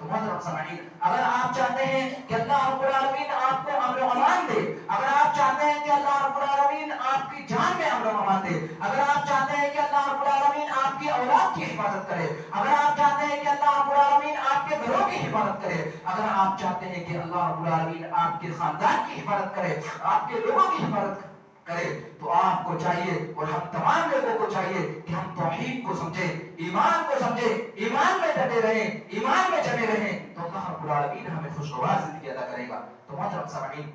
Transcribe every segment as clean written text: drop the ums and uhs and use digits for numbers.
تو محترم سامعین، اگر آپ چاہتے ہیں کہ اللہ رب العالمین آپ کو امن و امان دے، اگر آپ چاہتے ہیں کہ اللہ رب العالمین آپ کی جان میں امن و امان دے، اگر آپ چاہتے ہیں کہ اللہ رب العالمین آپ کی اولاد کی حفاظت کرے، اگر آپ چاہتے ہیں کہ اللہ رب العالمین آپ کے گھروں کی حفاظت کرے، اگر آپ چاہتے ہیں کہ اللہ رب العالمین آپ کے خاندان کی حفاظت کرے، آپ کے لوگوں کی حفاظت کرے، تو آپ کو چاہیے اور ہم تمام لوگوں کو چاہیے کہ ہم توحید کو سمجھیں، ایمان کو سمجھیں، ایمان میں ڈٹے رہیں، ایمان میں جمے رہیں، تو اللہ رب العالمین ہمیں خوشگوار زندگی عطا کرے گا۔ تو محترم سامعین،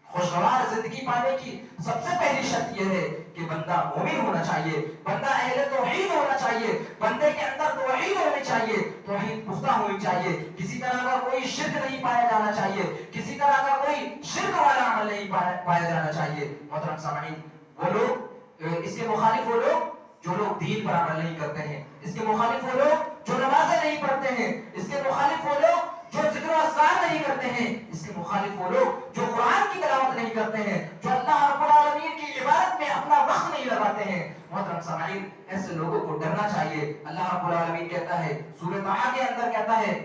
خوشگوار زندگی پانے کی سب سے پہلی شرط یہ ہے کہ بندہ مومن ہونا چاہیے، بندہ اہل توحید ہونا چاہیے، بندے کے اندر توحید ہونی چاہیے، توحید پختہ ہونی چاہیے، کسی طرح کا کوئی شرک نہیں پایا جانا چاہیے، کسی طرح کا کوئی شرک والا عمل نہیں پایا جانا چاہیے۔ محترم سامعین، وہ لوگ، اس کے مخالف وہ لوگ جو لوگ دین پر عمل نہیں کرتے ہیں، اس کے مخالف وہ لوگ جو نمازیں نہیں پڑھتے ہیں، اس کے مخالف وہ لوگ جو ذکر و اذکار نہیں کرتے ہیں، اس کے مخالف وہ لوگ جو قرآن کی تلاوت نہیں کرتے ہیں، جو اللہ رب العالمین کی عبادت میں اپنا وقت نہیں لگاتے ہیں۔ محترم سامعین، ایسے لوگوں کو ڈرنا چاہیے۔ اللہ رب العالمین کہتا ہے سورۃ طٰہٰ کے اندر، کہتا ہے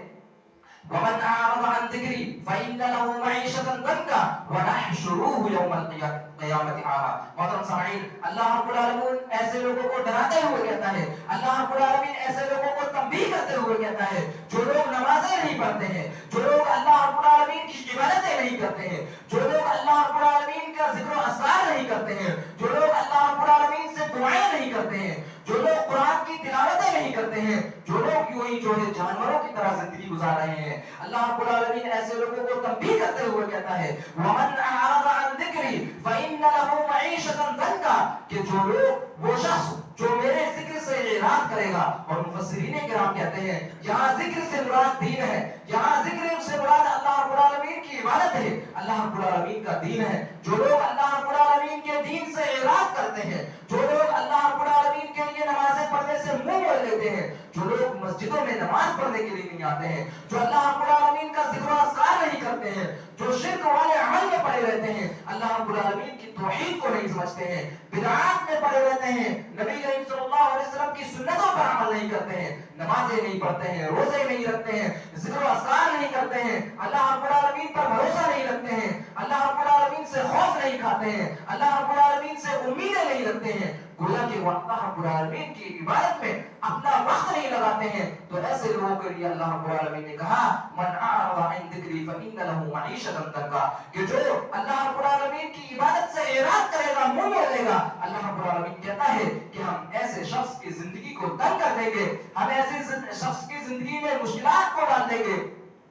وَمَنْ أَعْرَضَ عَنْ ذِكْرِي فَإِنَّ لَهُ مَعِيشَةً ضَنكًا وَنَحْشُرُهُ يَوْمَ الْقِيَامَةِ أَعْمَىٰ۔ محترم سامعین، اللہ رب العالمین ایسے لوگوں کو ڈراتے ہوئے کہتا ہے، اللہ رب العالمین ایسے لوگوں کو تنبیہ کرتے ہوئے کہتا ہے جو لوگ نمازیں نہیں پڑھتے ہیں، جو لوگ اللہ رب العالمین کی عبادتیں نہیں کرتے ہیں، جو لوگ اللہ رب العالمین کا ذکر و اذکار نہیں کرتے ہیں، جو لوگ اللہ رب العالمین سے دعائیں نہیں کرتے ہیں، جو لوگ قرآن کی تلاوتیں نہیں کرتے ہیں، جو لوگ یوں ہی جو ہے جانوروں کی طرح زندگی گزار رہے ہیں، اللہ رب العالمین ایسے لوگوں کو تنبیہ کرتے ہوئے کہتا ہے وَمَنْ أَعْرَضَ عَنْ ذِكْرِي فَإِنَّ لَهُ مَعِيشَةً ضَنكًا، کہ جو لوگ، وہ شخص جو میرے ذکر سے اعراض کرے گا، اور مفسرین کرام کہتے ہیں یہاں ذکر سے مراد دین ہے، یہاں ذکر سے مراد اللہ رب العالمین کی عبادت ہے، اللہ رب العالمین کا دین ہے۔ جو لوگ اللہ رب العالمین کے دین سے اعراض کرتے ہیں، جو لوگ اللہ رب العالمین کے لیے نمازیں پڑھنے سے منہ موڑ لیتے ہیں، جو لوگ مسجدوں میں نماز پڑھنے کے لیے نہیں آتے ہیں، جو اللہ رب العالمین کا ذکر و اذکار نہیں کرتے ہیں، جو شرک والے عمل میں پڑے رہتے ہیں، اللہ رب العالمین کی توحید کو نہیں سمجھتے ہیں، بدعات میں پڑے رہتے ہیں، نبی کریم صلی اللہ علیہ وسلم کی سنتوں پر عمل نہیں کرتے ہیں، نمازیں نہیں پڑھتے ہیں، روزے نہیں رکھتے ہیں، ذکر و اذکار نہیں کرتے ہیں، اللہ رب العالمین پر بھروسہ نہیں رکھتے ہیں، اللہ رب العالمین سے خوف نہیں کھاتے ہیں، اللہ رب العالمین سے امیدیں نہیں رکھتے ہیں، گویا کہ وہ اللہ رب العالمین کی عبادت میں اپنا وقت نہیں لگاتے ہیں، تو ایسے لوگوں کے لیے اللہ رب العالمین نے کہا من اعرض عن ذکری فإن له معیشة ضنکا، کہ جو اللہ رب العالمین کی عبادت سے اعراض کرے گا، منہ موڑے گا، اللہ رب العالمین کہتا ہے کہ ہم ایسے شخص کی زندگی کو تنگ کر دیں گے، ہم ایسے شخص کی زندگی میں مشکلات کو ڈال دیں گے،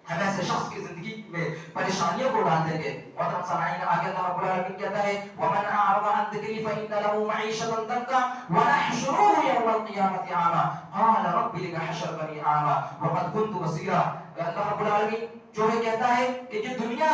ہم ایسے شخص کی زندگی میں پریشانیوں کو ڈال دیں گے۔ محترم سامعین، آگے اللہ رب العالمین کہتا ہے وَمَنْ أَعْرَضَ عَنْ ذِكْرِي فَإِنَّ لَهُ مَعِيشَةً ضَنكًا وَنَحْشُرُهُ يَوْمَ الْقِيَامَةِ أَعْمَىٰ قَالَ رَبِّ لِمَ حَشَرْتَنِي أَعْمَىٰ وَقَدْ كُنتُ بَصِيرًا۔ اللہ رب العالمین جو ہے کہتا ہے کہ یہ دنیا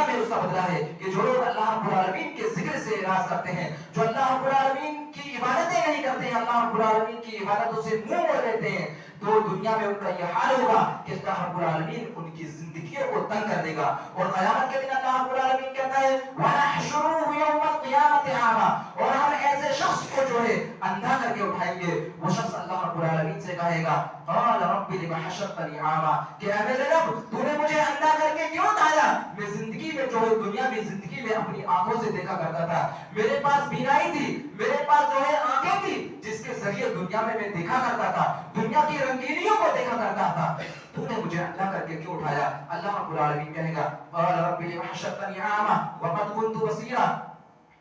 میں اس کا بدلہ ہے کہ جو لوگ اللہ رب العالمین کے ذکر سے اعراض کرتے ہیں، جو اللہ رب العالمین کی عبادتیں نہیں کرتے ہیں، اللہ رب العالمین کی عبادتوں سے منہ موڑ لیتے ہیں، تو دنیا میں ان کا یہ حال ہوگا کہ اللہ رب العالمین ان کی زندگیوں کو تنگ کر دے گا، اور قیامت کے دن اللہ رب العالمین کہتا ہے وَنَحْشُرُهُ يَوْمَ الْقِيَامَةِ أَعْمَىٰ، اور ہم ایسے شخص کو جو ہے اندھا کر کے اٹھائیں گے، وہ شخص اللہ رب العالمین سے کہے گا قَالَ رَبِّ لِمَ حَشَرْتَنِي أَعْمَىٰ، کہ اے میرے رب تو نے مجھے اندھا کر کے کیوں اٹھایا؟ میں زندگی میں جو ہے دنیاوی زندگی میں اپنی آنکھوں سے دیکھا کرتا تھا، میرے پاس بینائی تھی، میرے پاس جو ہے آنکھیں تھی جس کے ذریعے دنیا میں دیکھا کرتا تھا، دنیا کی رنگینیوں کو دیکھا کرتا تھا، تو نے مجھے اندھا کر کے کیوں اٹھایا؟ اللہ رب العالمین کہے گا قال رب لم حشرتنی اعمى وقد كنت بصيرا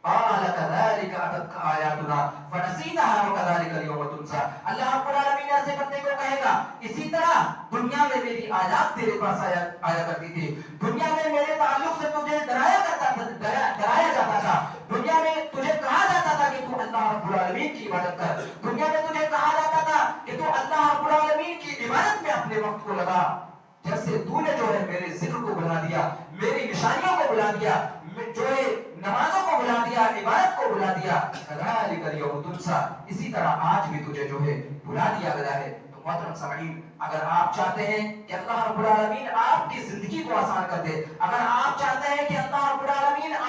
قال كذلك اتتك آیاتنا فنسيتها وكذلك اليوم تنسى۔ اللہ رب العالمین ایسے بندے کو کہے گا اسی طرح دنیا میں میری آیات تیرے پاس آیا کرتی تھی، دنیا میں میرے تعلق سے تجھے ڈرایا جاتا تھا، دنیا میں تجھے کہا جاتا تھا کہ تو اللہ رب العالمین کی عبادت کر، دنیا میں تجھے کہا جاتا تھا کہ تو اللہ رب العالمین کی عبادت میں اپنے وقت کو لگا، جیسے تو نے جو ہے میرے ذکر کو بلا دیا، میری نشانیوں کو بلا دیا، جو ہے نمازوں کو بلا دیا، عبادت کو بلا دیا، کذالک الیوم تنسیٰ، اسی طرح آج بھی تجھے جو ہے بلا دیا گیا ہے۔ تو محترم سامعین، اگر آپ چاہتے ہیں کہ اللہ رب العالمین آپ کی زندگی کو آسان کر دے، اگر آپ چاہتے ہیں کہ اللہ رب العالمین